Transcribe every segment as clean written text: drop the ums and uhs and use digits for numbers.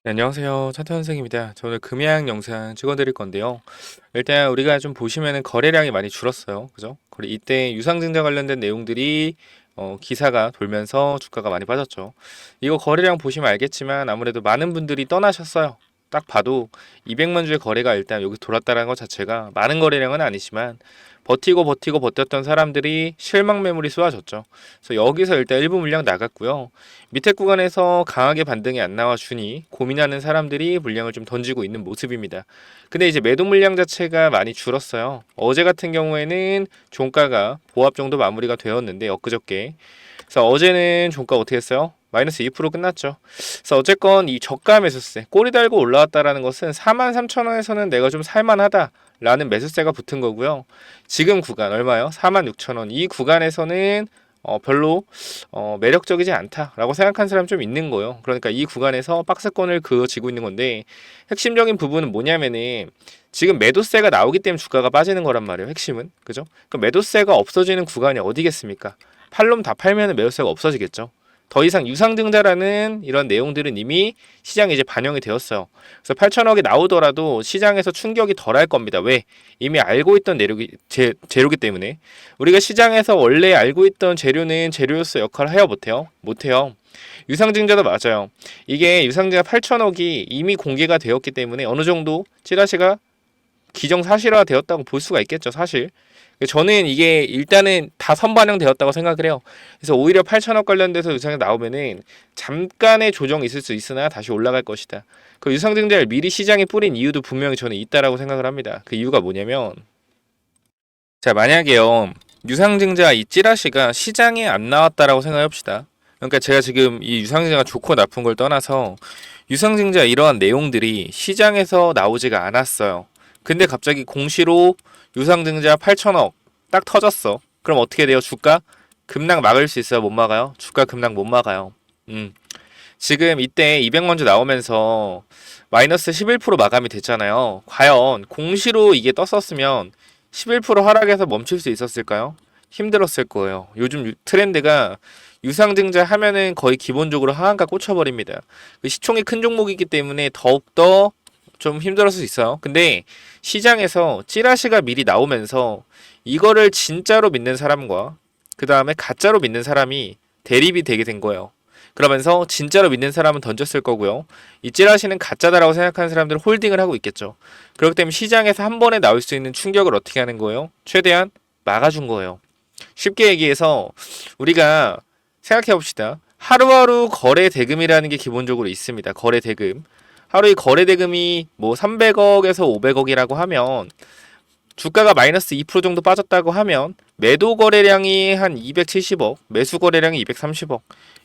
네, 안녕하세요. 차태 선생입니다. 저 오늘 금양 영상 찍어드릴 건데요. 일단 우리가 좀 보시면은 거래량이 많이 줄었어요. 그죠? 그리고 이때 유상증자 관련된 내용들이 기사가 돌면서 주가가 많이 빠졌죠. 이거 거래량 보시면 알겠지만 아무래도 많은 분들이 떠나셨어요. 딱 봐도 200만 주의 거래가 일단 여기 돌았다는 것 자체가 많은 거래량은 아니지만 버티고 버텼던 사람들이 실망 매물이 쏟아졌죠. 그래서 여기서 일단 일부 물량 나갔고요. 밑에 구간에서 강하게 반등이 안 나와 주니 고민하는 사람들이 물량을 좀 던지고 있는 모습입니다. 근데 이제 매도 물량 자체가 많이 줄었어요. 어제 같은 경우에는 종가가 보합 정도 마무리가 되었는데 엊그저께. 그래서 어제는 종가 어떻게 했어요? 마이너스 2% 끝났죠. 그래서 어쨌건 이 저가 매수세 꼬리 달고 올라왔다라는 것은 43,000원에서는 내가 좀 살만하다 라는 매수세가 붙은 거고요. 지금 구간 얼마요? 46,000원. 이 구간에서는 별로 매력적이지 않다라고 생각하는 사람 좀 있는 거예요. 그러니까 이 구간에서 박스권을 그어지고 있는 건데 핵심적인 부분은 뭐냐면은 지금 매도세가 나오기 때문에 주가가 빠지는 거란 말이에요. 핵심은. 그죠? 그 매도세가 없어지는 구간이 어디겠습니까? 팔놈 다 팔면 매도세가 없어지겠죠. 더 이상 유상증자라는 이런 내용들은 이미 시장에 이제 반영이 되었어요. 그래서 8천억이 나오더라도 시장에서 충격이 덜할 겁니다. 왜? 이미 알고 있던 재료기 때문에. 우리가 시장에서 원래 알고 있던 재료는 재료로서 역할을 해요, 못해요? 못해요. 유상증자도 맞아요. 이게 유상증자 8천억이 이미 공개가 되었기 때문에 어느 정도 찌라시가 기정사실화 되었다고 볼 수가 있겠죠, 사실. 저는 이게 일단은 다 선반영되었다고 생각을 해요. 그래서 오히려 8천억 관련돼서 유상이 나오면은 잠깐의 조정이 있을 수 있으나 다시 올라갈 것이다. 그 유상증자를 미리 시장에 뿌린 이유도 분명히 저는 있다라고 생각을 합니다. 그 이유가 뭐냐면, 자, 만약에요, 유상증자 이 찌라시가 시장에 안 나왔다라고 생각해봅시다. 그러니까 제가 지금 이 유상증자가 좋고 나쁜 걸 떠나서 유상증자 이러한 내용들이 시장에서 나오지가 않았어요. 근데 갑자기 공시로 유상증자 8천억 딱 터졌어. 그럼 어떻게 돼요? 주가 급락 막을 수 있어요? 못 막아요? 주가 급락 못 막아요. 음. 지금 이때 200만 주 나오면서 마이너스 11% 마감이 됐잖아요. 과연 공시로 이게 떴었으면 11% 하락해서 멈출 수 있었을까요? 힘들었을 거예요. 요즘 트렌드가 유상증자 하면은 거의 기본적으로 하한가 꽂혀버립니다. 그 시총이 큰 종목이기 때문에 더욱더 좀 힘들었을 수 있어요. 근데 시장에서 찌라시가 미리 나오면서 이거를 진짜로 믿는 사람과 그 다음에 가짜로 믿는 사람이 대립이 되게 된 거예요. 그러면서 진짜로 믿는 사람은 던졌을 거고요. 이 찌라시는 가짜다라고 생각하는 사람들은 홀딩을 하고 있겠죠. 그렇기 때문에 시장에서 한 번에 나올 수 있는 충격을 어떻게 하는 거예요? 최대한 막아준 거예요. 쉽게 얘기해서 우리가 생각해 봅시다. 하루하루 거래 대금이라는 게 기본적으로 있습니다. 거래 대금. 하루에 거래 대금이 뭐 300억에서 500억이라고 하면 주가가 마이너스 2% 정도 빠졌다고 하면 매도 거래량이 한 270억, 매수 거래량이 230억.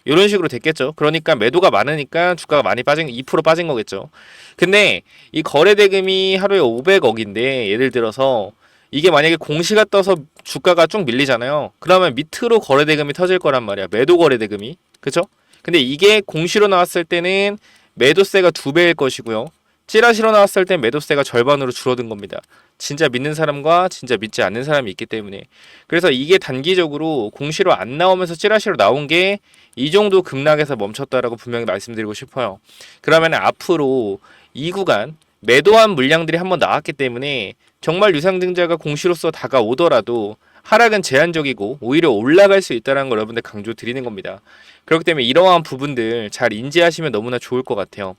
이런 식으로 됐겠죠. 그러니까 매도가 많으니까 주가가 많이 빠진 2% 빠진 거겠죠. 근데 이 거래 대금이 하루에 500억인데 예를 들어서 이게 만약에 공시가 떠서 주가가 쭉 밀리잖아요. 그러면 밑으로 거래 대금이 터질 거란 말이야. 매도 거래 대금이. 그죠? 근데 이게 공시로 나왔을 때는 매도세가 2배일 것이고요. 찌라시로 나왔을 때 매도세가 절반으로 줄어든 겁니다. 진짜 믿는 사람과 진짜 믿지 않는 사람이 있기 때문에. 그래서 이게 단기적으로 공시로 안 나오면서 찌라시로 나온 게 이 정도 급락에서 멈췄다라고 분명히 말씀드리고 싶어요. 그러면 앞으로 이 구간 매도한 물량들이 한번 나왔기 때문에 정말 유상증자가 공시로서 다가오더라도 하락은 제한적이고 오히려 올라갈 수 있다는 걸 여러분들 강조 드리는 겁니다. 그렇기 때문에 이러한 부분들 잘 인지하시면 너무나 좋을 것 같아요.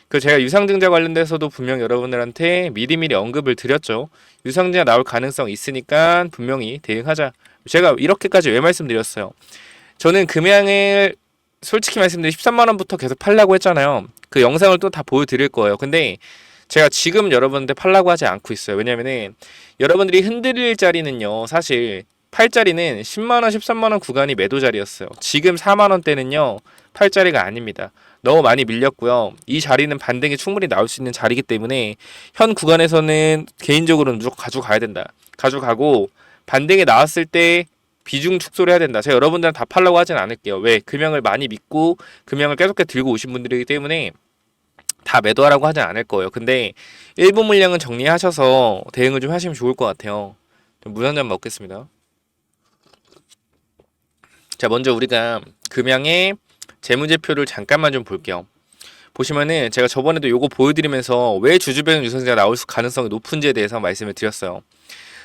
그 제가 유상증자 관련돼서도 분명 여러분들한테 미리미리 언급을 드렸죠. 유상증자 나올 가능성 있으니까 분명히 대응하자. 제가 이렇게까지 왜 말씀드렸어요? 저는 금양을 솔직히 말씀드리면 13만 원부터 계속 팔라고 했잖아요. 그 영상을 또 다 보여드릴 거예요. 근데 제가 지금 여러분한테 팔라고 하지 않고 있어요. 왜냐면은 여러분들이 흔들릴 자리는요. 사실 팔 자리는 10만 원, 13만 원 구간이 매도 자리였어요. 지금 4만 원대는요. 팔 자리가 아닙니다. 너무 많이 밀렸고요. 이 자리는 반등이 충분히 나올 수 있는 자리이기 때문에 현 구간에서는 개인적으로는 무조건 가져가야 된다. 가져가고 반등이 나왔을 때 비중 축소를 해야 된다. 제가 여러분들은 다 팔라고 하진 않을게요. 왜? 금형을 많이 믿고 금형을 계속해 들고 오신 분들이기 때문에 다 매도하라고 하진 않을 거예요. 근데 일부 물량은 정리하셔서 대응을 좀 하시면 좋을 것 같아요. 물 한 잔 먹겠습니다. 자, 먼저 우리가 금양의 재무제표를 잠깐만 좀 볼게요. 보시면은 제가 저번에도 요거 보여드리면서 왜 주주배당 유상증자가 나올 가능성이 높은지에 대해서 말씀을 드렸어요.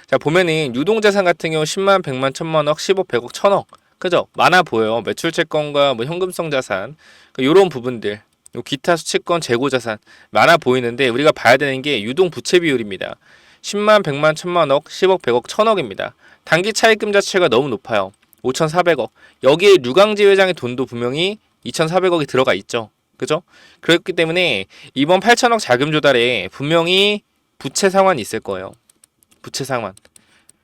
자, 보면은 유동자산 같은 경우 10만, 100만, 1000만억, 10억, 100억, 1000억. 그죠? 많아 보여요. 매출 채권과 뭐 현금성 자산, 요런 부분들, 요 기타 수채권, 재고 자산 많아 보이는데 우리가 봐야 되는 게 유동 부채 비율입니다. 10만, 100만, 1000만억, 10억, 100억, 1000억입니다. 단기 차입금 자체가 너무 높아요. 5400억. 여기에 류강재 회장의 돈도 분명히 2400억이 들어가 있죠. 그죠? 그렇기 때문에 이번 8000억 자금 조달에 분명히 부채 상환이 있을 거예요. 부채 상환.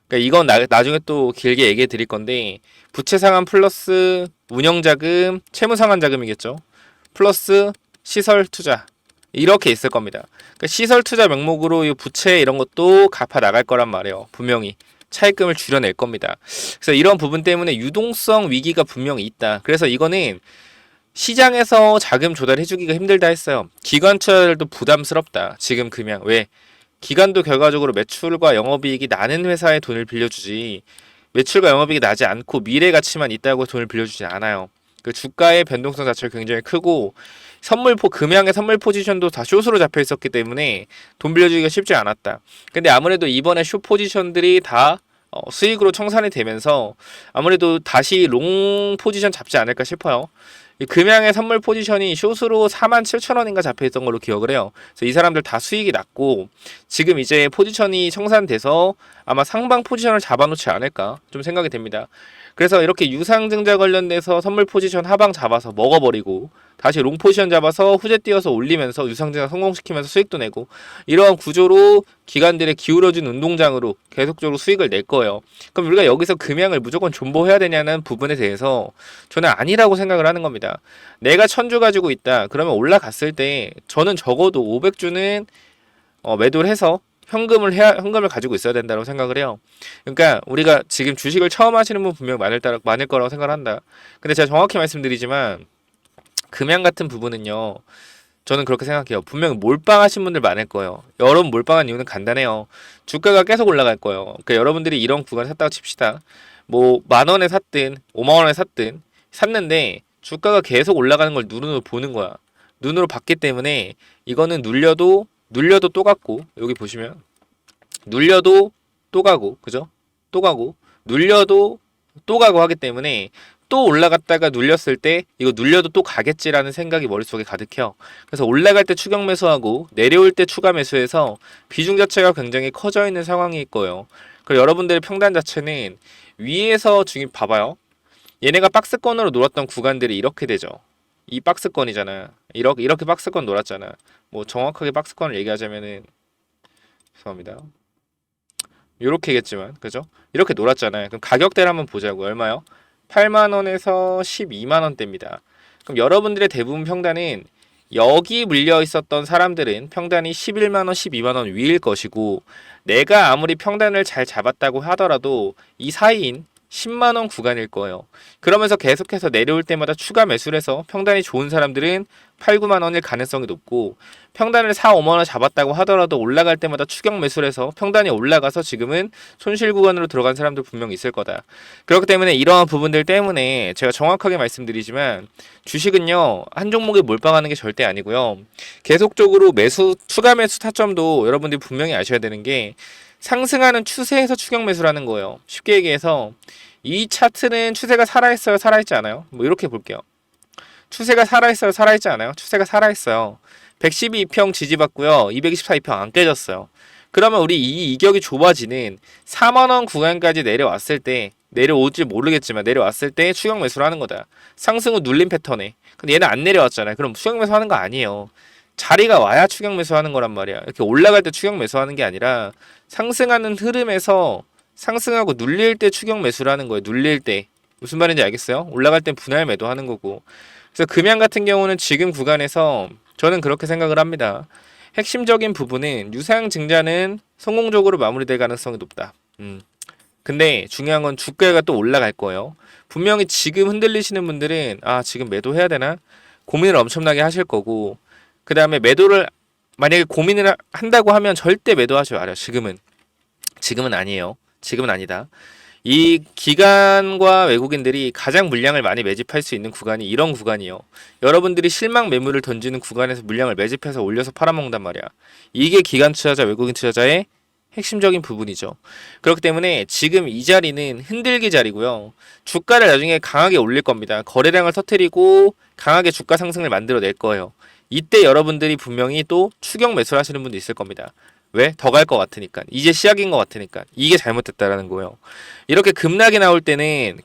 그러니까 이건 나중에 또 길게 얘기해 드릴 건데 부채 상환 플러스 운영 자금, 채무 상환 자금이겠죠. 플러스 시설 투자. 이렇게 있을 겁니다. 그러니까 시설 투자 명목으로 이 부채 이런 것도 갚아 나갈 거란 말이에요. 분명히 차입금을 줄여낼 겁니다. 그래서 이런 부분 때문에 유동성 위기가 분명히 있다. 그래서 이거는 시장에서 자금 조달해주기가 힘들다 했어요. 기관 투자들도 부담스럽다. 지금 금양 왜? 기관도 결과적으로 매출과 영업이익이 나는 회사에 돈을 빌려주지 매출과 영업이익이 나지 않고 미래 가치만 있다고 돈을 빌려주지 않아요. 그 주가의 변동성 자체가 굉장히 크고 금양의 선물 포지션도 다 숏으로 잡혀 있었기 때문에 돈 빌려주기가 쉽지 않았다. 근데 아무래도 이번에 숏 포지션들이 다 수익으로 청산이 되면서 아무래도 다시 롱 포지션 잡지 않을까 싶어요. 이 금양의 선물 포지션이 숏으로 47,000원인가 잡혀있던 걸로 기억을 해요. 그래서 이 사람들 다 수익이 났고 지금 이제 포지션이 청산돼서 아마 상방 포지션을 잡아놓지 않을까 좀 생각이 됩니다. 그래서 이렇게 유상증자 관련돼서 선물 포지션 하방 잡아서 먹어버리고 다시 롱 포지션 잡아서 후재 띄어서 올리면서 유상증자 성공시키면서 수익도 내고 이러한 구조로 기관들의 기울어진 운동장으로 계속적으로 수익을 낼 거예요. 그럼 우리가 여기서 금양을 무조건 존버해야 되냐는 부분에 대해서 저는 아니라고 생각을 하는 겁니다. 내가 1000주 가지고 있다. 그러면 올라갔을 때 저는 적어도 500주는 매도를 해서 현금을 가지고 있어야 된다고 생각을 해요. 그러니까 우리가 지금 주식을 처음 하시는 분 분명 많을 거라고 생각을 한다. 근데 제가 정확히 말씀드리지만 금양 같은 부분은요. 저는 그렇게 생각해요. 분명 몰빵하신 분들 많을 거예요. 여러분 몰빵한 이유는 간단해요. 주가가 계속 올라갈 거예요. 그러니까 여러분들이 이런 구간을 샀다고 칩시다. 뭐 10,000원에 샀든 50,000원에 샀든 샀는데 주가가 계속 올라가는 걸 눈으로 보는 거야. 눈으로 봤기 때문에 이거는 눌려도 또 갔고 여기 보시면 눌려도 또 가고 그죠? 또 가고 눌려도 또 가고 하기 때문에 또 올라갔다가 눌렸을 때 이거 눌려도 또 가겠지라는 생각이 머릿속에 가득해요. 그래서 올라갈 때 추격 매수하고 내려올 때 추가 매수해서 비중 자체가 굉장히 커져 있는 상황일 거예요. 그리고 여러분들의 평단 자체는 위에서 지금 봐봐요. 얘네가 박스권으로 놀았던 구간들이 이렇게 되죠. 이 박스권이잖아. 이렇게 박스권 놀았잖아. 뭐 정확하게 박스권을 얘기하자면은 죄송합니다. 요렇게겠지만 그죠? 이렇게 놀았잖아요. 그럼 가격대를 한번 보자고. 얼마요? 8만원에서 12만원대입니다. 그럼 여러분들의 대부분 평단은 여기 물려 있었던 사람들은 평단이 11만원, 12만원 위일 것이고 내가 아무리 평단을 잘 잡았다고 하더라도 이 사이인 10만원 구간일 거예요. 그러면서 계속해서 내려올 때마다 추가 매수를 해서 평단이 좋은 사람들은 8, 9만원일 가능성이 높고 평단을 4, 5만원 잡았다고 하더라도 올라갈 때마다 추격 매수를 해서 평단이 올라가서 지금은 손실 구간으로 들어간 사람들 분명히 있을 거다. 그렇기 때문에 이러한 부분들 때문에 제가 정확하게 말씀드리지만 주식은요 한 종목에 몰빵하는 게 절대 아니고요. 계속적으로 추가 매수 타점도 여러분들이 분명히 아셔야 되는 게 상승하는 추세에서 추격 매수라는 거예요. 쉽게 얘기해서 이 차트는 추세가 살아있어요? 살아있지 않아요? 뭐 이렇게 볼게요. 추세가 살아있어요? 살아있지 않아요? 추세가 살아있어요. 112평 지지받고요. 224평 안 깨졌어요. 그러면 우리 이 이격이 좁아지는 4만원 구간까지 내려왔을 때 내려올지 모르겠지만 내려왔을 때 추격 매수를 하는 거다. 상승 후 눌림 패턴에. 근데 얘는 안 내려왔잖아요. 그럼 추격 매수 하는 거 아니에요. 자리가 와야 추격 매수하는 거란 말이야. 이렇게 올라갈 때 추격 매수하는 게 아니라 상승하는 흐름에서 상승하고 눌릴 때 추격 매수라는 거예요. 눌릴 때. 무슨 말인지 알겠어요? 올라갈 땐 분할 매도하는 거고. 그래서 금양 같은 경우는 지금 구간에서 저는 그렇게 생각을 합니다. 핵심적인 부분은 유상증자는 성공적으로 마무리될 가능성이 높다. 근데 중요한 건 주가가 또 올라갈 거예요. 분명히 지금 흔들리시는 분들은 지금 매도해야 되나? 고민을 엄청나게 하실 거고 그 다음에 매도를 만약에 고민을 한다고 하면 절대 매도하지 말아요. 지금은 아니에요. 지금은 아니다. 이 기관과 외국인들이 가장 물량을 많이 매집할 수 있는 구간이 이런 구간이요. 여러분들이 실망 매물을 던지는 구간에서 물량을 매집해서 올려서 팔아먹는단 말이야. 이게 기관 투자자, 외국인 투자자의 핵심적인 부분이죠. 그렇기 때문에 지금 이 자리는 흔들기 자리고요. 주가를 나중에 강하게 올릴 겁니다. 거래량을 터뜨리고 강하게 주가 상승을 만들어낼 거예요. 이때 여러분들이 분명히 또 추격 매수를 하시는 분도 있을 겁니다. 왜? 더 갈 것 같으니까. 이제 시작인 것 같으니까. 이게 잘못됐다라는 거예요. 이렇게 급락이 나올 때는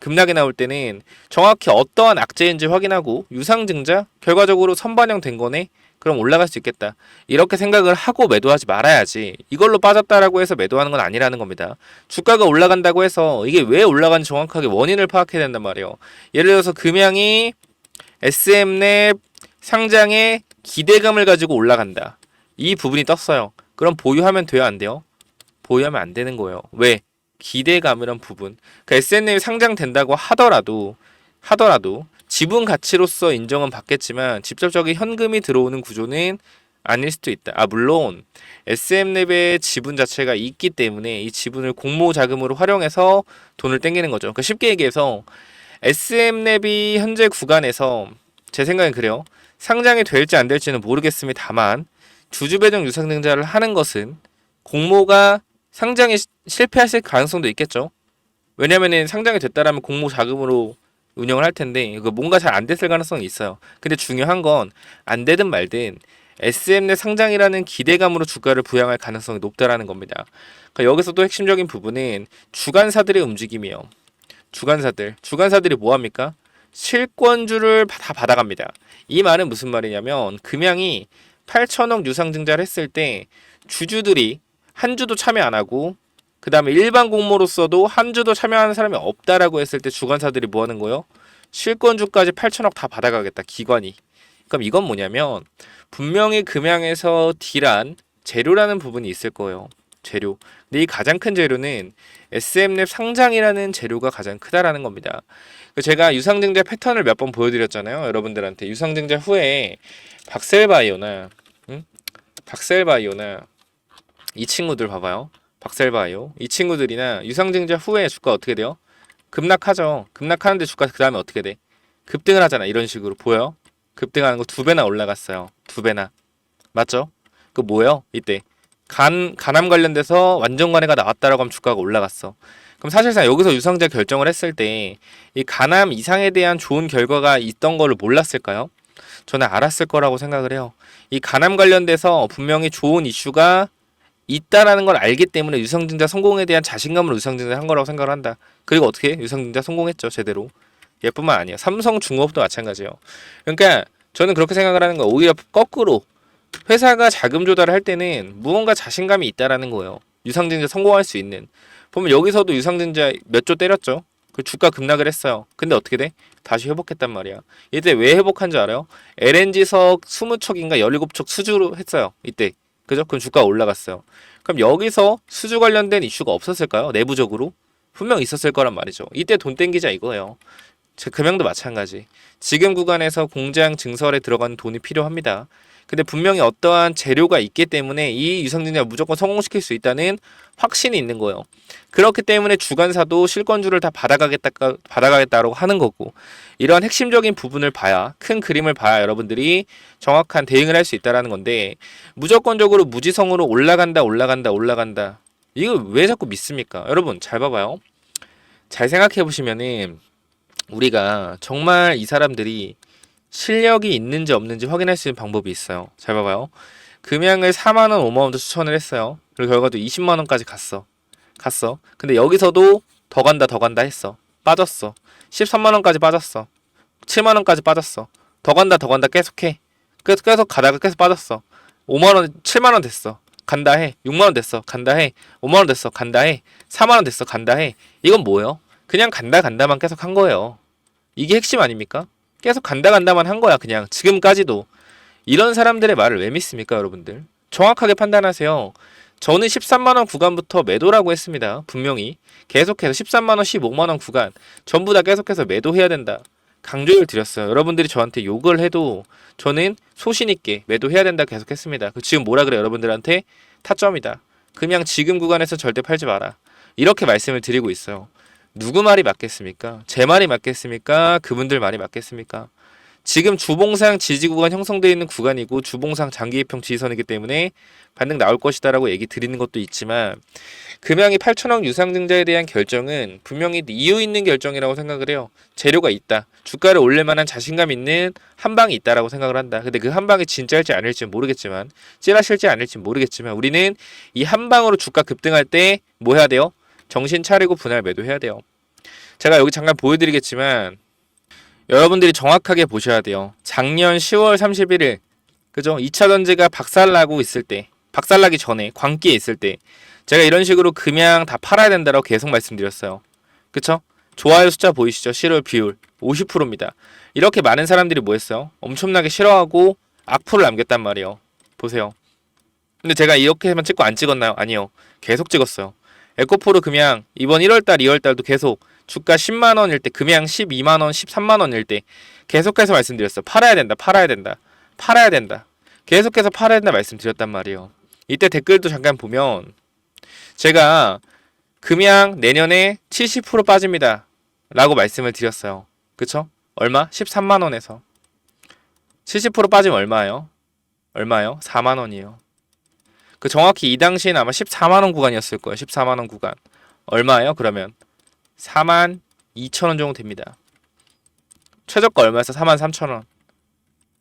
정확히 어떠한 악재인지 확인하고 유상증자 결과적으로 선반영된 거네. 그럼 올라갈 수 있겠다. 이렇게 생각을 하고 매도하지 말아야지. 이걸로 빠졌다라고 해서 매도하는 건 아니라는 겁니다. 주가가 올라간다고 해서 이게 왜 올라가는지 정확하게 원인을 파악해야 된단 말이에요. 예를 들어서 금양이 SM랩 상장에 기대감을 가지고 올라간다. 이 부분이 떴어요. 그럼 보유하면 돼요, 안 돼요? 보유하면 안 되는 거예요. 왜? 기대감이란 부분. 그 SNL이 상장된다고 하더라도 지분 가치로서 인정은 받겠지만 직접적인 현금이 들어오는 구조는 아닐 수도 있다. 물론 SM랩의 지분 자체가 있기 때문에 이 지분을 공모 자금으로 활용해서 돈을 땡기는 거죠. 그러니까 쉽게 얘기해서 SM랩이 현재 구간에서 제 생각엔 그래요. 상장이 될지 안 될지는 모르겠습니다만 주주 배정 유상증자를 하는 것은 공모가 상장에 실패했을 가능성도 있겠죠. 왜냐면은 상장이 됐다라면 공모 자금으로 운영을 할 텐데 이거 뭔가 잘 안 됐을 가능성이 있어요. 근데 중요한 건 안 되든 말든 SM넷 상장이라는 기대감으로 주가를 부양할 가능성이 높다라는 겁니다. 그러니까 여기서 또 핵심적인 부분은 주관사들의 움직임이에요. 주관사들이 뭐 합니까? 실권주를 다 받아갑니다. 이 말은 무슨 말이냐면 금양이 8천억 유상증자를 했을 때 주주들이 한 주도 참여 안 하고 그 다음에 일반 공모로서도 한 주도 참여하는 사람이 없다라고 했을 때 주관사들이 뭐 하는 거예요? 실권주까지 8천억 다 받아가겠다, 기관이. 그럼 이건 뭐냐면 분명히 금양에서 딜한 재료라는 부분이 있을 거예요. 재료. 근데 이 가장 큰 재료는 SM랩 상장이라는 재료가 가장 크다라는 겁니다. 제가 유상증자 패턴을 몇 번 보여드렸잖아요. 여러분들한테 유상증자 후에 박셀바이오나 이 친구들 봐봐요. 박셀바이오 이 친구들이나 유상증자 후에 주가 어떻게 돼요? 급락하죠. 급락하는데 주가 그 다음에 어떻게 돼? 급등을 하잖아. 이런 식으로 보여? 급등하는 거 2배나 올라갔어요. 2배나. 맞죠? 그 뭐예요? 이때 간암 관련돼서 완전 관해가 나왔다라고 하면 주가가 올라갔어. 그럼 사실상 여기서 유상증자 결정을 했을 때 이 간암 이상에 대한 좋은 결과가 있던 거를 몰랐을까요? 저는 알았을 거라고 생각을 해요. 이 간암 관련돼서 분명히 좋은 이슈가 있다라는 걸 알기 때문에 유상증자 성공에 대한 자신감으로 유상증자 한 거라고 생각을 한다. 그리고 어떻게 유상증자 성공했죠, 제대로. 얘뿐만 아니에요. 삼성중업도 마찬가지예요. 그러니까 저는 그렇게 생각을 하는 거예요. 오히려 거꾸로 회사가 자금 조달을 할 때는 무언가 자신감이 있다라는 거예요. 유상증자 성공할 수 있는. 보면 여기서도 유상증자 몇 조 때렸죠. 그 주가 급락을 했어요. 근데 어떻게 돼? 다시 회복했단 말이야. 이때 왜 회복한 줄 알아요? LNG석 20척인가 17척 수주로 했어요. 이때. 그죠? 그럼 주가가 올라갔어요. 그럼 여기서 수주 관련된 이슈가 없었을까요? 내부적으로? 분명 있었을 거란 말이죠. 이때 돈 땡기자 이거예요. 금양도 마찬가지. 지금 구간에서 공장 증설에 들어가는 돈이 필요합니다. 근데 분명히 어떠한 재료가 있기 때문에 이 유상증자 무조건 성공시킬 수 있다는 확신이 있는 거예요. 그렇기 때문에 주관사도 실권주를 다 받아가겠다라고 하는 거고, 이러한 핵심적인 부분을 봐야, 큰 그림을 봐야 여러분들이 정확한 대응을 할 수 있다는 건데, 무조건적으로 무지성으로 올라간다 이거 왜 자꾸 믿습니까? 여러분 잘 봐봐요. 잘 생각해 보시면은 우리가 정말 이 사람들이 실력이 있는지 없는지 확인할 수 있는 방법이 있어요. 잘 봐봐요. 금양을 4만원, 5만원도 추천을 했어요. 그리고 결과도 20만원까지 갔어. 근데 여기서도 더 간다 했어. 빠졌어. 13만원까지 빠졌어. 7만원까지 빠졌어. 더 간다 계속해. 계속 가다가 계속 빠졌어. 5만원, 7만원 됐어. 간다 해. 6만원 됐어. 간다 해. 5만원 됐어. 간다 해. 4만원 됐어. 간다 해. 이건 뭐예요? 그냥 간다만 계속 한 거예요. 이게 핵심 아닙니까? 계속 간다만 한 거야. 그냥 지금까지도. 이런 사람들의 말을 왜 믿습니까, 여러분들? 정확하게 판단하세요. 저는 13만원 구간부터 매도라고 했습니다. 분명히 계속해서 13만원, 15만원 구간 전부 다 계속해서 매도해야 된다, 강조를 드렸어요. 여러분들이 저한테 욕을 해도 저는 소신있게 매도해야 된다 계속했습니다. 지금 뭐라 그래요? 여러분들한테 타점이다, 그냥 지금 구간에서 절대 팔지 마라, 이렇게 말씀을 드리고 있어요. 누구 말이 맞겠습니까? 제 말이 맞겠습니까? 그분들 말이 맞겠습니까? 지금 주봉상 지지 구간 형성되어 있는 구간이고 주봉상 장기이평 지지선이기 때문에 반등 나올 것이다라고 얘기 드리는 것도 있지만 금양이 8천억 유상증자에 대한 결정은 분명히 이유 있는 결정이라고 생각을 해요. 재료가 있다. 주가를 올릴 만한 자신감 있는 한 방이 있다라고 생각을 한다. 근데 그 한 방이 진짜일지 아닐지 모르겠지만 찌라실지 아닐지 모르겠지만 우리는 이 한 방으로 주가 급등할 때 뭐 해야 돼요? 정신 차리고 분할 매도해야 돼요. 제가 여기 잠깐 보여드리겠지만 여러분들이 정확하게 보셔야 돼요. 작년 10월 31일 그죠? 2차 전지가 박살나고 있을 때 박살나기 전에 광기에 있을 때 제가 이런 식으로 금양 다 팔아야 된다라고 계속 말씀드렸어요. 그쵸? 좋아요 숫자 보이시죠? 실효 비율 50%입니다. 이렇게 많은 사람들이 뭐 했어요? 엄청나게 싫어하고 악플을 남겼단 말이에요. 보세요. 근데 제가 이렇게만 찍고 안 찍었나요? 아니요. 계속 찍었어요. 에코프로 금양 이번 1월달, 2월달도 계속 주가 10만원일 때, 금양 12만원, 13만원일 때 계속해서 말씀드렸어요. 팔아야 된다, 팔아야 된다, 팔아야 된다. 계속해서 팔아야 된다 말씀드렸단 말이에요. 이때 댓글도 잠깐 보면 제가 금양 내년에 70% 빠집니다 라고 말씀을 드렸어요. 그쵸? 얼마? 13만원에서 70% 빠지면 얼마예요? 얼마요? 4만원이에요. 그 정확히 이 당시에는 아마 14만원 구간이었을 거예요. 14만원 구간. 얼마예요? 그러면 4만 2천원 정도 됩니다. 최저가 얼마였어? 4만 3천원.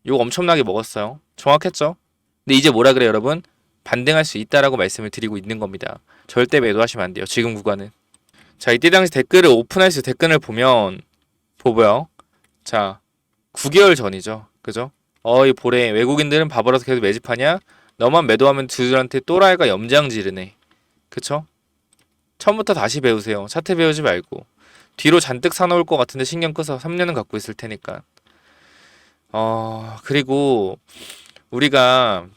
이거 엄청나게 먹었어요. 정확했죠? 근데 이제 뭐라 그래요, 여러분? 반등할 수 있다라고 말씀을 드리고 있는 겁니다. 절대 매도하시면 안 돼요. 지금 구간은. 자, 이때 당시 댓글을 오픈할 수 댓글을 보면 보고요. 자, 9개월 전이죠. 그죠? 이 볼에 외국인들은 바보라서 계속 매집하냐? 너만 매도하면 두들한테 또라이가 염장 지르네. 그쵸? 처음부터 다시 배우세요. 차트 배우지 말고. 뒤로 잔뜩 사놓을 것 같은데 신경 끄서 3년은 갖고 있을 테니까. 그리고 우리가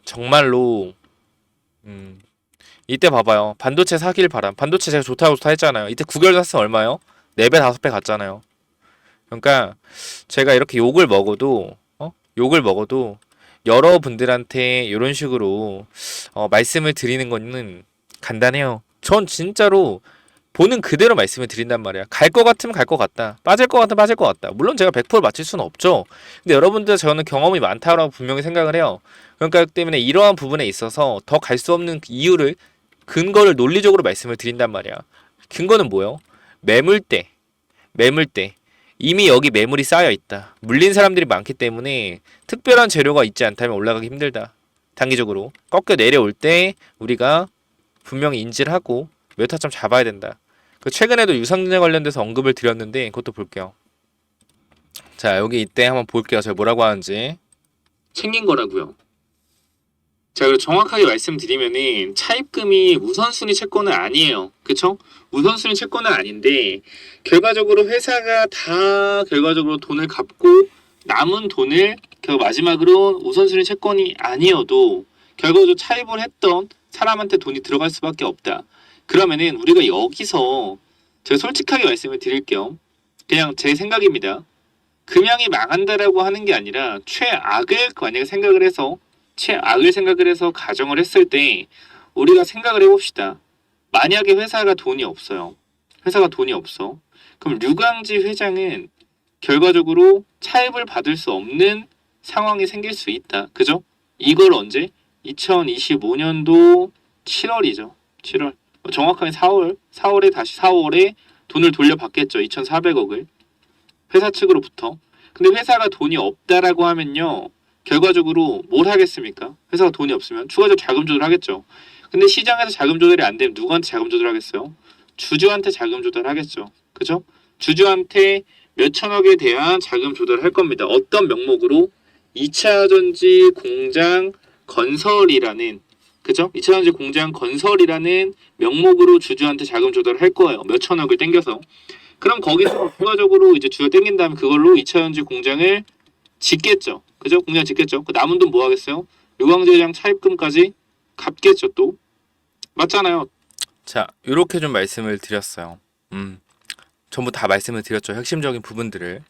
정말로 이때 봐봐요. 반도체 사길 바람. 반도체 제가 좋다고 다 했잖아요. 이때 9개월 샀으면 얼마요? 4배, 5배 갔잖아요. 그러니까 제가 이렇게 욕을 먹어도 욕을 먹어도 여러분들한테 이런 식으로 말씀을 드리는 거는 간단해요. 전 진짜로 보는 그대로 말씀을 드린단 말이야. 갈 것 같으면 갈 것 같다. 빠질 것 같으면 빠질 것 같다. 물론 제가 100% 맞출 수는 없죠. 근데 여러분들 저는 경험이 많다고 분명히 생각을 해요. 그러니까 때문에 이러한 부분에 있어서 더 갈 수 없는 이유를 근거를 논리적으로 말씀을 드린단 말이야. 근거는 뭐예요? 매물대. 매물대. 이미 여기 매물이 쌓여 있다. 물린 사람들이 많기 때문에 특별한 재료가 있지 않다면 올라가기 힘들다. 단기적으로 꺾여 내려올 때 우리가 분명히 인지를 하고 메타점 잡아야 된다. 그 최근에도 유상증자 관련돼서 언급을 드렸는데 그것도 볼게요. 자, 여기 이때 한번 볼게요. 제가 뭐라고 하는지. 챙긴 거라고요. 자, 그리고 정확하게 말씀드리면은 차입금이 우선순위 채권은 아니에요. 그쵸? 우선순위 채권은 아닌데 결과적으로 회사가 다 결과적으로 돈을 갚고 남은 돈을 마지막으로 우선순위 채권이 아니어도 결과적으로 차입을 했던 사람한테 돈이 들어갈 수밖에 없다. 그러면은 우리가 여기서 제가 솔직하게 말씀을 드릴게요. 그냥 제 생각입니다. 금양이 망한다라고 하는 게 아니라 최악을 만약에 생각을 해서 가정을 했을 때 우리가 생각을 해봅시다. 만약에 회사가 돈이 없어요. 회사가 돈이 없어. 그럼 류광지 회장은 결과적으로 차입을 받을 수 없는 상황이 생길 수 있다. 그죠? 이걸 언제? 2025년도 7월이죠. 7월. 정확하게 4월에 다시 4월에 돈을 돌려받겠죠. 2,400억을. 회사 측으로부터. 근데 회사가 돈이 없다라고 하면요. 결과적으로 뭘 하겠습니까? 회사가 돈이 없으면 추가적으로 자금 조달하겠죠. 근데 시장에서 자금 조달이 안 되면 누구한테 자금 조달하겠어요? 주주한테 자금 조달하겠죠. 그죠? 주주한테 몇 천억에 대한 자금 조달할 겁니다. 어떤 명목으로? 2차 전지 공장 건설이라는 그죠? 2차 전지 공장 건설이라는 명목으로 주주한테 자금 조달할 거예요. 몇 천억을 땡겨서. 그럼 거기서 추가적으로 이제 주가 땡긴 다음에 그걸로 2차 전지 공장을 짓겠죠. 그죠? 공장 짓겠죠. 그 남은 돈 뭐 하겠어요? 류광재 회장 차입금까지 갚겠죠 또. 맞잖아요. 자, 이렇게 좀 말씀을 드렸어요. 전부 다 말씀을 드렸죠. 핵심적인 부분들을.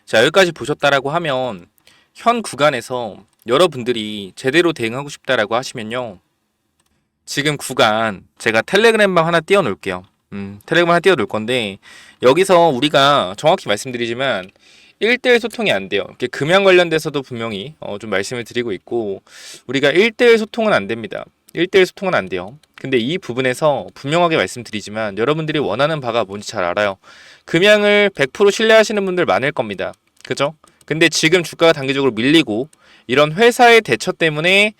자, 여기까지 보셨다라고 하면 현 구간에서 여러분들이 제대로 대응하고 싶다라고 하시면요. 지금 구간 제가 텔레그램방 하나 띄워 놓을게요. 텔레그램 하나 띄워둘 건데 여기서 우리가 정확히 말씀드리지만 1대1 소통이 안 돼요. 이렇게 금양 관련돼서도 분명히 좀 말씀을 드리고 있고 우리가 1대1 소통은 안 됩니다. 1대1 소통은 안 돼요. 근데 이 부분에서 분명하게 말씀드리지만 여러분들이 원하는 바가 뭔지 잘 알아요. 금양을 100% 신뢰하시는 분들 많을 겁니다. 그죠? 근데 지금 주가가 단기적으로 밀리고 이런 회사의 대처 때문에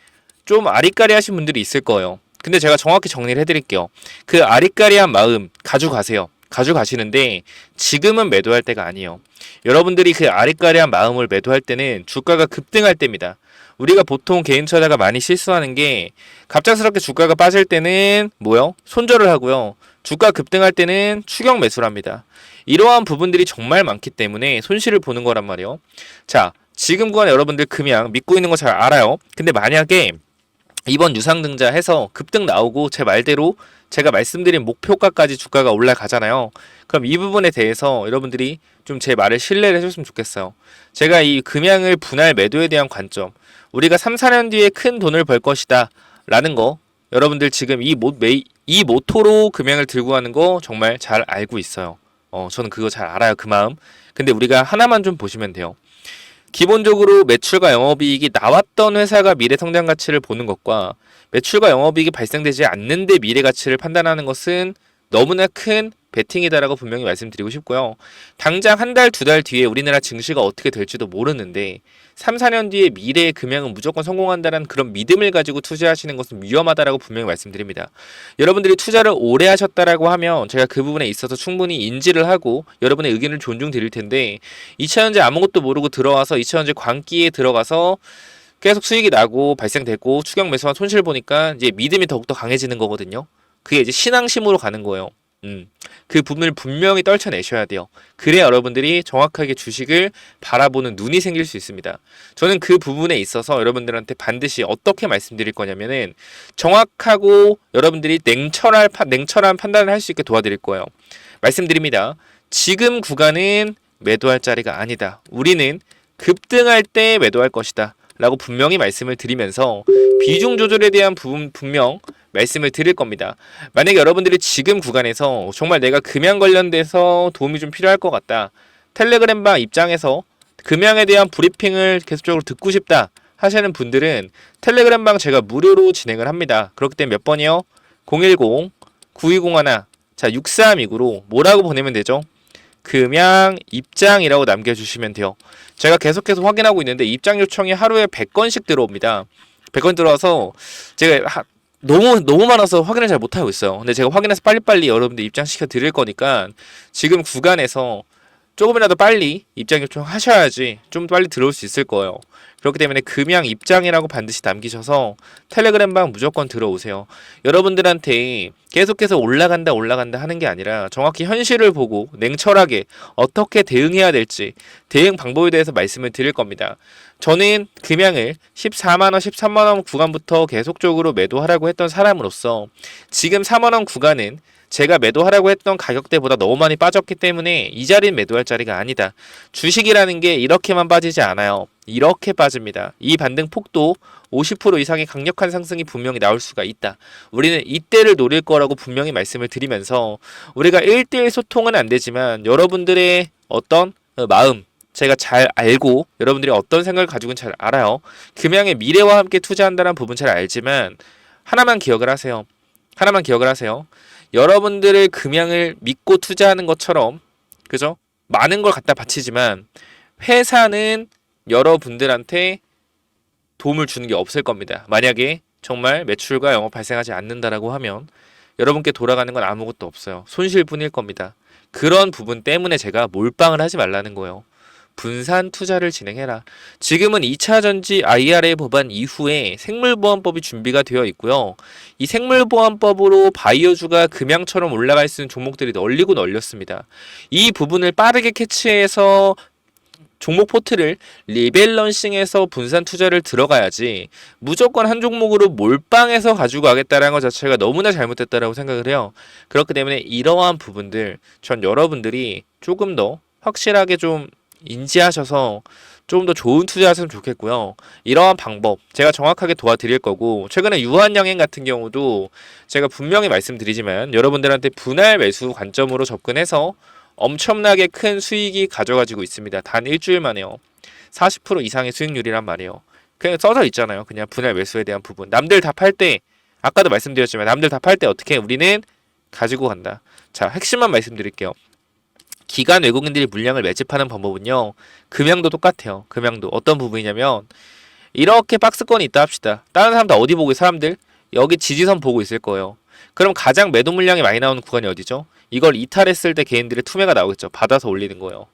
좀 아리까리 하신 분들이 있을 거예요. 근데 제가 정확히 정리를 해드릴게요. 그 아리까리한 마음 가져가세요. 가져가시는데 지금은 매도할 때가 아니에요. 여러분들이 그 아리까리한 마음을 매도할 때는 주가가 급등할 때입니다. 우리가 보통 개인 투자자가 많이 실수하는 게 갑작스럽게 주가가 빠질 때는 뭐요? 손절을 하고요. 주가 급등할 때는 추격 매수를 합니다. 이러한 부분들이 정말 많기 때문에 손실을 보는 거란 말이에요. 자, 지금 구간에 여러분들 금양 믿고 있는 거 잘 알아요. 근데 만약에 이번 유상증자 해서 급등 나오고 제 말대로 제가 말씀드린 목표가까지 주가가 올라가잖아요. 그럼 이 부분에 대해서 여러분들이 좀 제 말을 신뢰를 해줬으면 좋겠어요. 제가 이 금양을 분할 매도에 대한 관점, 우리가 3, 4년 뒤에 큰 돈을 벌 것이다 라는 거 여러분들 지금 이 모토로 금양을 들고 가는 거 정말 잘 알고 있어요. 저는 그거 잘 알아요, 그 마음. 근데 우리가 하나만 좀 보시면 돼요. 기본적으로 매출과 영업이익이 나왔던 회사가 미래 성장 가치를 보는 것과 매출과 영업이익이 발생되지 않는데 미래 가치를 판단하는 것은 너무나 큰 베팅이다라고 분명히 말씀드리고 싶고요. 당장 한 달, 두 달 뒤에 우리나라 증시가 어떻게 될지도 모르는데 3, 4년 뒤에 미래의 금양은 무조건 성공한다는 그런 믿음을 가지고 투자하시는 것은 위험하다라고 분명히 말씀드립니다. 여러분들이 투자를 오래 하셨다라고 하면 제가 그 부분에 있어서 충분히 인지를 하고 여러분의 의견을 존중드릴 텐데 2차전지 아무것도 모르고 들어와서 2차전지 광기에 들어가서 계속 수익이 나고 발생되고 추격 매수한 손실 보니까 이제 믿음이 더욱더 강해지는 거거든요. 그게 이제 신앙심으로 가는 거예요. 그 부분을 분명히 떨쳐내셔야 돼요. 그래야 여러분들이 정확하게 주식을 바라보는 눈이 생길 수 있습니다. 저는 그 부분에 있어서 여러분들한테 반드시 어떻게 말씀드릴 거냐면은 정확하고 여러분들이 냉철한 판단을 할 수 있게 도와드릴 거예요. 말씀드립니다. 지금 구간은 매도할 자리가 아니다. 우리는 급등할 때 매도할 것이다. 라고 분명히 말씀을 드리면서 비중 조절에 대한 부분 분명 말씀을 드릴 겁니다. 만약에 여러분들이 지금 구간에서 정말 내가 금양 관련돼서 도움이 좀 필요할 것 같다. 텔레그램방 입장에서 금양에 대한 브리핑을 계속적으로 듣고 싶다 하시는 분들은 텔레그램방 제가 무료로 진행을 합니다. 그렇기 때문에 몇 번이요? 010-9201 자 6329로 뭐라고 보내면 되죠? 금양 입장이라고 남겨주시면 돼요. 제가 계속해서 확인하고 있는데 입장 요청이 하루에 100건씩 들어옵니다. 100건 들어와서 제가 너무 많아서 확인을 잘 못하고 있어요. 근데 제가 확인해서 빨리빨리 여러분들 입장시켜 드릴 거니까 지금 구간에서 조금이라도 빨리 입장 요청하셔야지 좀 빨리 들어올 수 있을 거예요. 그렇기 때문에 금양 입장이라고 반드시 남기셔서 텔레그램방 무조건 들어오세요. 여러분들한테 계속해서 올라간다 하는 게 아니라 정확히 현실을 보고 냉철하게 어떻게 대응해야 될지 대응 방법에 대해서 말씀을 드릴 겁니다. 저는 금양을 14만원, 13만원 구간부터 계속적으로 매도하라고 했던 사람으로서 지금 4만원 구간은 제가 매도하라고 했던 가격대보다 너무 많이 빠졌기 때문에 이 자리는 매도할 자리가 아니다. 주식이라는 게 이렇게만 빠지지 않아요. 이렇게 빠집니다. 이 반등 폭도 50% 이상의 강력한 상승이 분명히 나올 수가 있다. 우리는 이때를 노릴 거라고 분명히 말씀을 드리면서 우리가 1대1 소통은 안 되지만 여러분들의 어떤 마음 제가 잘 알고 여러분들이 어떤 생각을 가지고는 잘 알아요. 금양의 미래와 함께 투자한다는 부분 잘 알지만 하나만 기억을 하세요. 여러분들의 금양을 믿고 투자하는 것처럼 그죠? 많은 걸 갖다 바치지만 회사는 여러분들한테 도움을 주는 게 없을 겁니다. 만약에 정말 매출과 영업 발생하지 않는다라고 하면 여러분께 돌아가는 건 아무것도 없어요. 손실뿐일 겁니다. 그런 부분 때문에 제가 몰빵을 하지 말라는 거예요. 분산 투자를 진행해라. 지금은 2차 전지 IRA 법안 이후에 생물보험법이 준비가 되어 있고요. 이 생물보험법으로 바이오주가 금양처럼 올라갈 수 있는 종목들이 널리고 널렸습니다. 이 부분을 빠르게 캐치해서 종목 포트를 리밸런싱해서 분산 투자를 들어가야지 무조건 한 종목으로 몰빵해서 가지고 가겠다는 것 자체가 너무나 잘못됐다고 생각을 해요. 그렇기 때문에 이러한 부분들 전 여러분들이 조금 더 확실하게 좀 인지하셔서 좀 더 좋은 투자하셨으면 좋겠고요. 이러한 방법 제가 정확하게 도와드릴 거고, 최근에 유한양행 같은 경우도 제가 분명히 말씀드리지만 여러분들한테 분할 매수 관점으로 접근해서 엄청나게 큰 수익이 가져가지고 있습니다. 단 일주일 만에요. 40% 이상의 수익률이란 말이에요. 그냥 써져 있잖아요. 그냥 분할 매수에 대한 부분. 남들 다 팔 때, 아까도 말씀드렸지만 남들 다 팔 때 어떻게 우리는 가지고 간다. 자, 핵심만 말씀드릴게요. 기관 외국인들이 물량을 매집하는 방법은요, 금양도 똑같아요. 금양도 어떤 부분이냐면, 이렇게 박스권이 있다 합시다. 다른 사람들 어디 보고 사람들 여기 지지선 보고 있을 거예요. 그럼 가장 매도 물량이 많이 나오는 구간이 어디죠? 이걸 이탈했을 때 개인들의 투매가 나오겠죠. 받아서 올리는 거예요.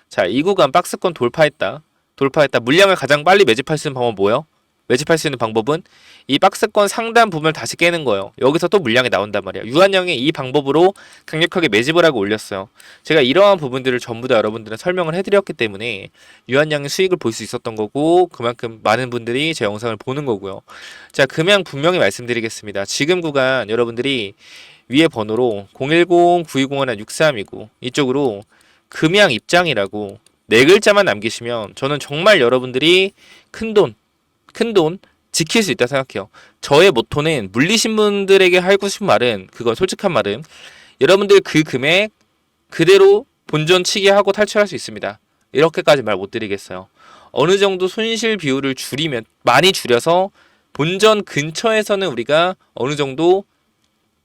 자, 이 구간 박스권 돌파했다. 돌파했다. 물량을 가장 빨리 매집할 수 있는 방법은 뭐예요? 매집할 수 있는 방법은 이 박스권 상단 부분을 다시 깨는 거예요. 여기서 또 물량이 나온단 말이야. 유한양이 이 방법으로 강력하게 매집을 하고 올렸어요. 제가 이러한 부분들을 전부 다 여러분들은 설명을 해드렸기 때문에 유한양의 수익을 볼 수 있었던 거고, 그만큼 많은 분들이 제 영상을 보는 거고요. 자, 금양 분명히 말씀드리겠습니다. 지금 구간 여러분들이 위에 번호로 010-9201-6329 이쪽으로 금양 입장이라고 네 글자만 남기시면 저는 정말 여러분들이 큰돈 지킬 수 있다 생각해요. 저의 모토는 물리신 분들에게 하고 싶은 말은, 그건 솔직한 말은, 여러분들 그 금액 그대로 본전 치게 하고 탈출할 수 있습니다. 이렇게까지 말 못 드리겠어요. 어느 정도 손실 비율을 줄이면, 많이 줄여서 본전 근처에서는 우리가 어느 정도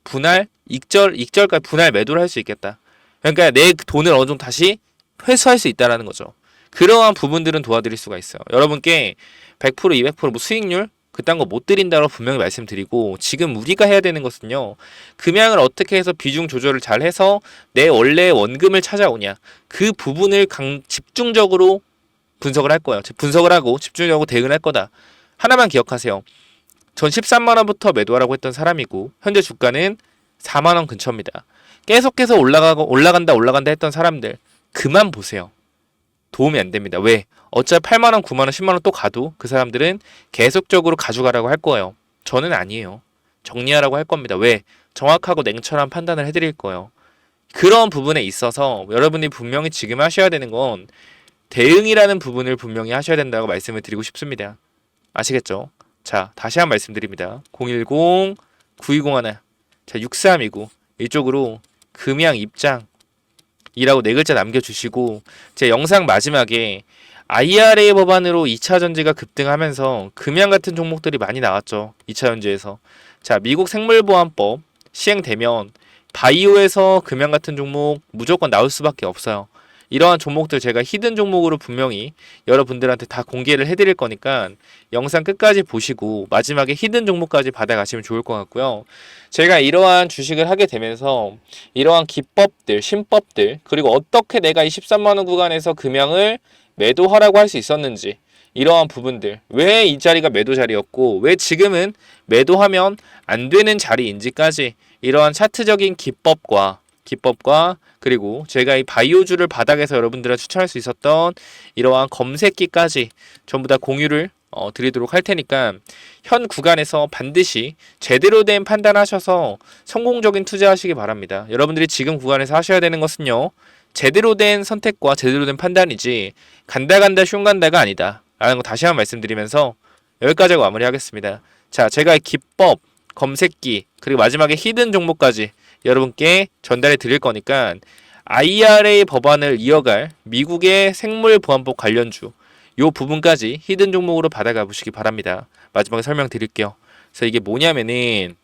분할, 익절까지 분할 매도를 할 수 있겠다. 그러니까 내 돈을 어느 정도 다시 회수할 수 있다라는 거죠. 그러한 부분들은 도와드릴 수가 있어요. 여러분께 100%, 200%뭐 수익률 그딴 거 못 드린다고 분명히 말씀드리고, 지금 우리가 해야 되는 것은요, 금양을 어떻게 해서 비중 조절을 잘 해서 내 원래의 원금을 찾아오냐, 그 부분을 집중적으로 분석을 할 거예요. 분석을 하고 집중적으로 대응을 할 거다. 하나만 기억하세요. 전 13만원부터 매도하라고 했던 사람이고, 현재 주가는 4만원 근처입니다. 계속해서 올라간다 했던 사람들 그만 보세요. 도움이 안 됩니다. 왜? 어차피 8만원, 9만원, 10만원 또 가도 그 사람들은 계속적으로 가져가라고 할 거예요. 저는 아니에요. 정리하라고 할 겁니다. 왜? 정확하고 냉철한 판단을 해드릴 거예요. 그런 부분에 있어서 여러분이 분명히 지금 하셔야 되는 건 대응이라는 부분을 분명히 하셔야 된다고 말씀을 드리고 싶습니다. 아시겠죠? 자, 다시 한 번 말씀드립니다. 010-9201 자, 6329 이쪽으로 금양 입장 이라고 네 글자 남겨주시고, 제 영상 마지막에 IRA 법안으로 2차 전지가 급등하면서 금양 같은 종목들이 많이 나왔죠. 2차 전지에서. 자, 미국 생물보안법 시행되면 바이오에서 금양 같은 종목 무조건 나올 수밖에 없어요. 이러한 종목들 제가 히든 종목으로 분명히 여러분들한테 다 공개를 해드릴 거니까 영상 끝까지 보시고 마지막에 히든 종목까지 받아가시면 좋을 것 같고요. 제가 이러한 주식을 하게 되면서 이러한 기법들, 신법들, 그리고 어떻게 내가 이 13만원 구간에서 금양을 매도하라고 할 수 있었는지, 이러한 부분들, 왜 이 자리가 매도 자리였고 왜 지금은 매도하면 안 되는 자리인지까지 이러한 차트적인 기법과 그리고 제가 이 바이오주를 바닥에서 여러분들한테 추천할 수 있었던 이러한 검색기까지 전부 다 공유를 드리도록 할 테니까 현 구간에서 반드시 제대로 된 판단하셔서 성공적인 투자하시기 바랍니다. 여러분들이 지금 구간에서 하셔야 되는 것은요, 제대로 된 선택과 제대로 된 판단이지 간다 슝간다가 아니다 라는 거 다시 한번 말씀드리면서 여기까지 하고 마무리하겠습니다. 자, 제가 기법, 검색기, 그리고 마지막에 히든 종목까지 여러분께 전달해 드릴 거니까 IRA 법안을 이어갈 미국의 생물보안법 관련주 요 부분까지 히든 종목으로 받아가 보시기 바랍니다. 마지막에 설명드릴게요. 그래서 이게 뭐냐면은,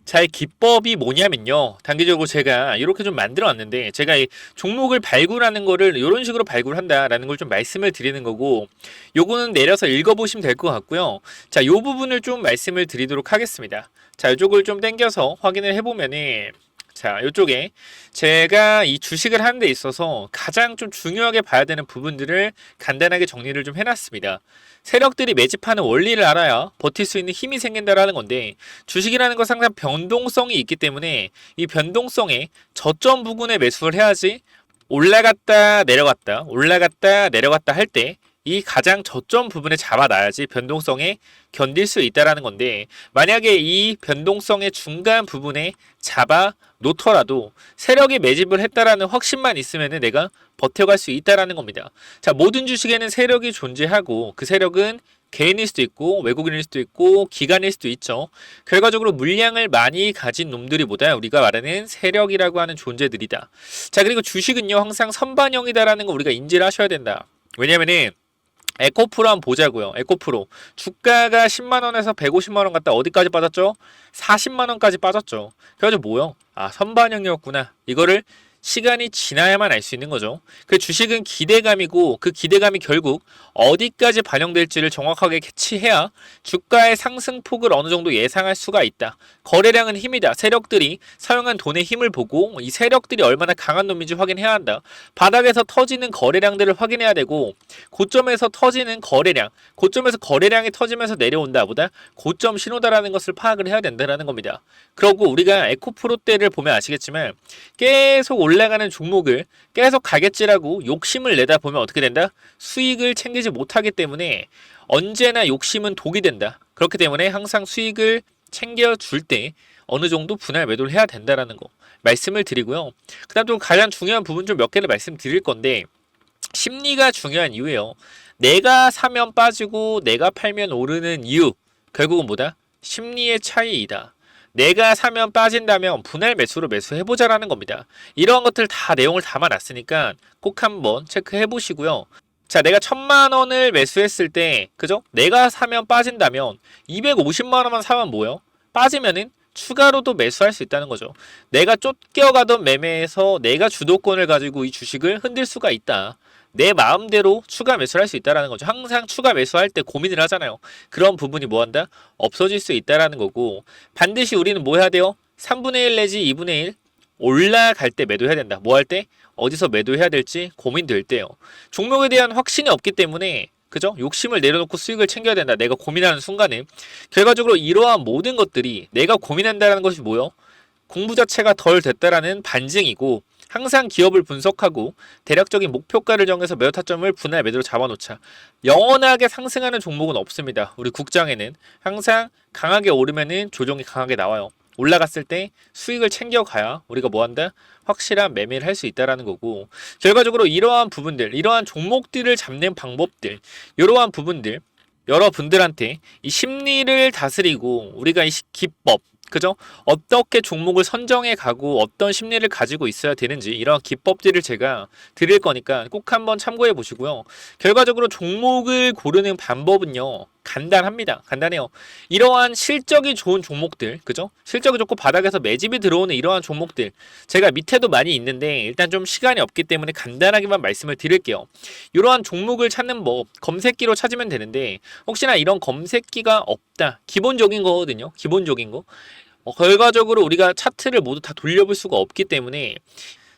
자, 이 기법이 뭐냐면요, 단기적으로 제가 이렇게 좀 만들어 왔는데, 제가 이 종목을 발굴하는 거를 이런 식으로 발굴한다라는 걸 좀 말씀을 드리는 거고, 요거는 내려서 읽어보시면 될 것 같고요. 자, 요 부분을 좀 말씀을 드리도록 하겠습니다. 자, 이쪽을 좀 당겨서 확인을 해보면은, 자, 이쪽에 제가 이 주식을 하는 데 있어서 가장 좀 중요하게 봐야 되는 부분들을 간단하게 정리를 좀 해놨습니다. 세력들이 매집하는 원리를 알아야 버틸 수 있는 힘이 생긴다라는 건데, 주식이라는 건 항상 변동성이 있기 때문에 이 변동성에 저점 부근에 매수를 해야지 올라갔다 내려갔다 할 때 이 가장 저점 부분에 잡아놔야지 변동성에 견딜 수 있다라는 건데, 만약에 이 변동성의 중간 부분에 잡아 놓더라도 세력이 매집을 했다라는 확신만 있으면은 내가 버텨갈 수 있다라는 겁니다. 자, 모든 주식에는 세력이 존재하고 그 세력은 개인일 수도 있고 외국인일 수도 있고 기관일 수도 있죠. 결과적으로 물량을 많이 가진 놈들이보다 우리가 말하는 세력이라고 하는 존재들이다. 자, 그리고 주식은요 항상 선반영이다라는 거 우리가 인지를 하셔야 된다. 왜냐면은 에코프로 한번 보자고요. 에코프로 주가가 10만원에서 150만원 갔다 어디까지 빠졌죠? 40만원까지 빠졌죠. 그래가지고 뭐요? 아, 선반영이었구나. 이거를 시간이 지나야만 알 수 있는 거죠. 그 주식은 기대감이고 그 기대감이 결국 어디까지 반영될지를 정확하게 캐치해야 주가의 상승폭을 어느 정도 예상할 수가 있다. 거래량은 힘이다. 세력들이 사용한 돈의 힘을 보고 이 세력들이 얼마나 강한 놈인지 확인해야 한다. 바닥에서 터지는 거래량들을 확인해야 되고 고점에서 터지는 거래량, 고점에서 거래량이 터지면서 내려온다 보다 고점 신호다라는 것을 파악을 해야 된다는 겁니다. 그리고 우리가 에코프로 때를 보면 아시겠지만 계속 올라가는 종목을 계속 가겠지라고 욕심을 내다 보면 어떻게 된다? 수익을 챙기지 못하기 때문에 언제나 욕심은 독이 된다. 그렇기 때문에 항상 수익을 챙겨줄 때 어느 정도 분할 매도를 해야 된다라는 거 말씀을 드리고요. 그 다음 또 가장 중요한 부분 좀 몇 개를 말씀드릴 건데, 심리가 중요한 이유예요. 내가 사면 빠지고 내가 팔면 오르는 이유, 결국은 뭐다? 심리의 차이이다. 내가 사면 빠진다면 분할 매수로 매수해보자라는 겁니다. 이러한 것들 다 내용을 담아놨으니까 꼭 한번 체크해 보시고요. 자, 내가 1000만원을 매수했을 때, 그죠? 내가 사면 빠진다면 250만원만 사면 뭐요? 빠지면은 추가로도 매수할 수 있다는 거죠. 내가 쫓겨가던 매매에서 내가 주도권을 가지고 이 주식을 흔들 수가 있다. 내 마음대로 추가 매수를 할 수 있다는 거죠. 항상 추가 매수할 때 고민을 하잖아요. 그런 부분이 뭐한다? 없어질 수 있다는 거고, 반드시 우리는 뭐 해야 돼요? 3분의 1 내지 2분의 1 올라갈 때 매도해야 된다. 뭐 할 때? 어디서 매도해야 될지 고민될 때요. 종목에 대한 확신이 없기 때문에, 그죠? 욕심을 내려놓고 수익을 챙겨야 된다. 내가 고민하는 순간에 결과적으로 이러한 모든 것들이 내가 고민한다는 것이 뭐요? 공부 자체가 덜 됐다라는 반증이고, 항상 기업을 분석하고 대략적인 목표가를 정해서 매도 타점을 분할 매도로 잡아놓자. 영원하게 상승하는 종목은 없습니다. 우리 국장에는 항상 강하게 오르면은 조정이 강하게 나와요. 올라갔을 때 수익을 챙겨가야 우리가 뭐한다? 확실한 매매를 할 수 있다라는 거고, 결과적으로 이러한 부분들, 이러한 종목들을 잡는 방법들, 이러한 부분들 여러분들한테 이 심리를 다스리고 우리가 이 기법, 그죠? 어떻게 종목을 선정해 가고 어떤 심리를 가지고 있어야 되는지 이런 기법들을 제가 드릴 거니까 꼭 한번 참고해 보시고요. 결과적으로 종목을 고르는 방법은요, 간단합니다. 간단해요. 이러한 실적이 좋은 종목들, 그죠? 실적이 좋고 바닥에서 매집이 들어오는 이러한 종목들, 제가 밑에도 많이 있는데 일단 좀 시간이 없기 때문에 간단하게만 말씀을 드릴게요. 이러한 종목을 찾는 법, 검색기로 찾으면 되는데 혹시나 이런 검색기가 없다, 기본적인 거거든요. 기본적인 거. 결과적으로 우리가 차트를 모두 다 돌려볼 수가 없기 때문에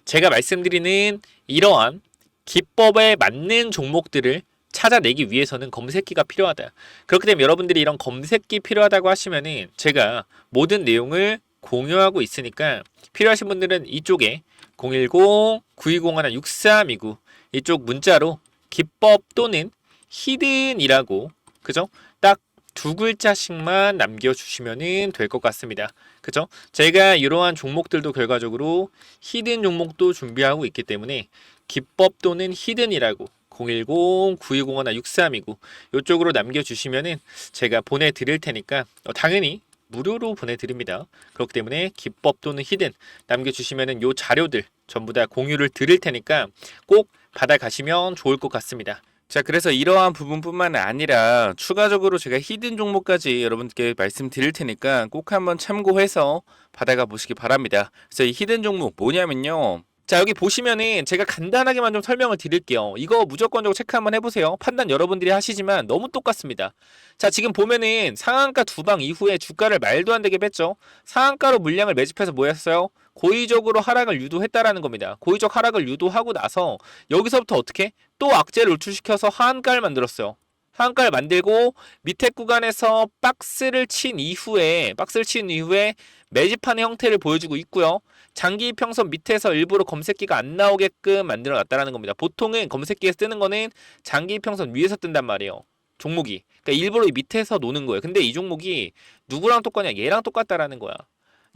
제가 말씀드리는 이러한 기법에 맞는 종목들을 찾아내기 위해서는 검색기가 필요하다. 그렇기 때문에 여러분들이 이런 검색기 필요하다고 하시면은 제가 모든 내용을 공유하고 있으니까 필요하신 분들은 이쪽에 010-9201-6329 이쪽 문자로 기법 또는 히든이라고, 그죠? 딱 두 글자씩만 남겨주시면 될 것 같습니다. 그죠? 제가 이러한 종목들도 결과적으로 히든 종목도 준비하고 있기 때문에 기법 또는 히든이라고 010-9201-6329 이쪽으로 남겨주시면 제가 보내드릴 테니까 당연히 무료로 보내드립니다. 그렇기 때문에 기법 또는 히든 남겨주시면 요 자료들 전부 다 공유를 드릴 테니까 꼭 받아가시면 좋을 것 같습니다. 자, 그래서 이러한 부분뿐만 아니라 추가적으로 제가 히든 종목까지 여러분께 말씀드릴 테니까 꼭 한번 참고해서 받아가 보시기 바랍니다. 그래서 이 히든 종목 뭐냐면요, 자, 여기 보시면은 제가 간단하게만 좀 설명을 드릴게요. 이거 무조건적으로 체크 한번 해보세요. 판단 여러분들이 하시지만 너무 똑같습니다. 자, 지금 보면은 상한가 두방 이후에 주가를 말도 안 되게 뺐죠. 상한가로 물량을 매집해서 뭐 했어요? 고의적으로 하락을 유도했다라는 겁니다. 고의적 하락을 유도하고 나서 여기서부터 어떻게? 또 악재를 노출시켜서 하한가를 만들었어요. 하한가를 만들고 밑에 구간에서 박스를 친 이후에 매집하는 형태를 보여주고 있고요. 장기 이평선 밑에서 일부러 검색기가 안 나오게끔 만들어 놨다라는 겁니다. 보통은 검색기에서 뜨는 거는 장기 이평선 위에서 뜬단 말이에요. 종목이. 그러니까 일부러 이 밑에서 노는 거예요. 근데 이 종목이 누구랑 똑같냐? 얘랑 똑같다라는 거야.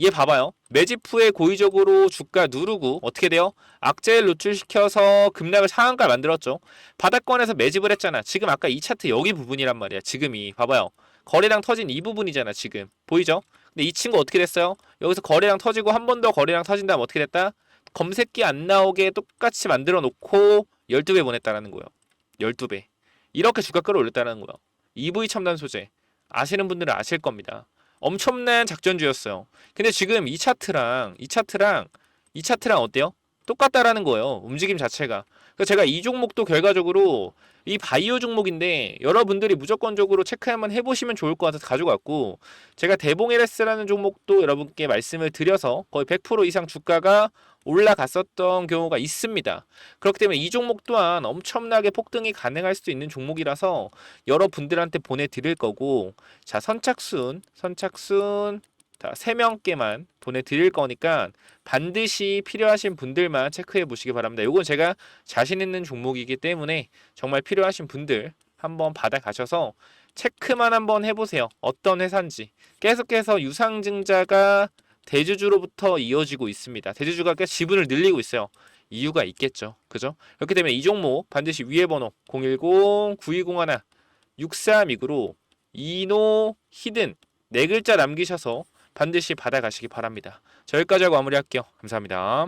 얘 봐봐요. 매집 후에 고의적으로 주가 누르고 어떻게 돼요? 악재를 노출시켜서 급락을 상한가 만들었죠. 바닥권에서 매집을 했잖아. 지금 아까 이 차트 여기 부분이란 말이야. 지금이 봐봐요. 거래량 터진 이 부분이잖아. 지금 보이죠? 근데 이 친구 어떻게 됐어요? 여기서 거래량 터지고 한 번 더 거래량 터진 다음 어떻게 됐다? 검색기 안 나오게 똑같이 만들어 놓고 12배 보냈다라는 거예요. 12배. 이렇게 주가 끌어올렸다는 거예요. EV 첨단 소재 아시는 분들은 아실 겁니다. 엄청난 작전주였어요. 근데 지금 이 차트랑 어때요? 똑같다라는 거예요. 움직임 자체가. 그래서 제가 이 종목도 결과적으로 이 바이오 종목인데 여러분들이 무조건적으로 체크 한번 해보시면 좋을 것 같아서 가져갔고, 제가 대봉LS라는 종목도 여러분께 말씀을 드려서 거의 100% 이상 주가가 올라갔었던 경우가 있습니다. 그렇기 때문에 이 종목 또한 엄청나게 폭등이 가능할 수도 있는 종목이라서 여러분들한테 보내드릴 거고, 자, 선착순 다 3명께만 보내드릴 거니까 반드시 필요하신 분들만 체크해 보시기 바랍니다. 이건 제가 자신 있는 종목이기 때문에 정말 필요하신 분들 한번 받아가셔서 체크만 한번 해보세요. 어떤 회사인지. 계속해서 유상증자가 대주주로부터 이어지고 있습니다. 대주주가 지분을 늘리고 있어요. 이유가 있겠죠. 그죠? 그렇기 때문에 이 종목 반드시 위에 번호 010-9201-6329로 이노 히든 4글자 남기셔서 반드시 받아가시기 바랍니다. 자, 여기까지 하고 마무리할게요. 감사합니다.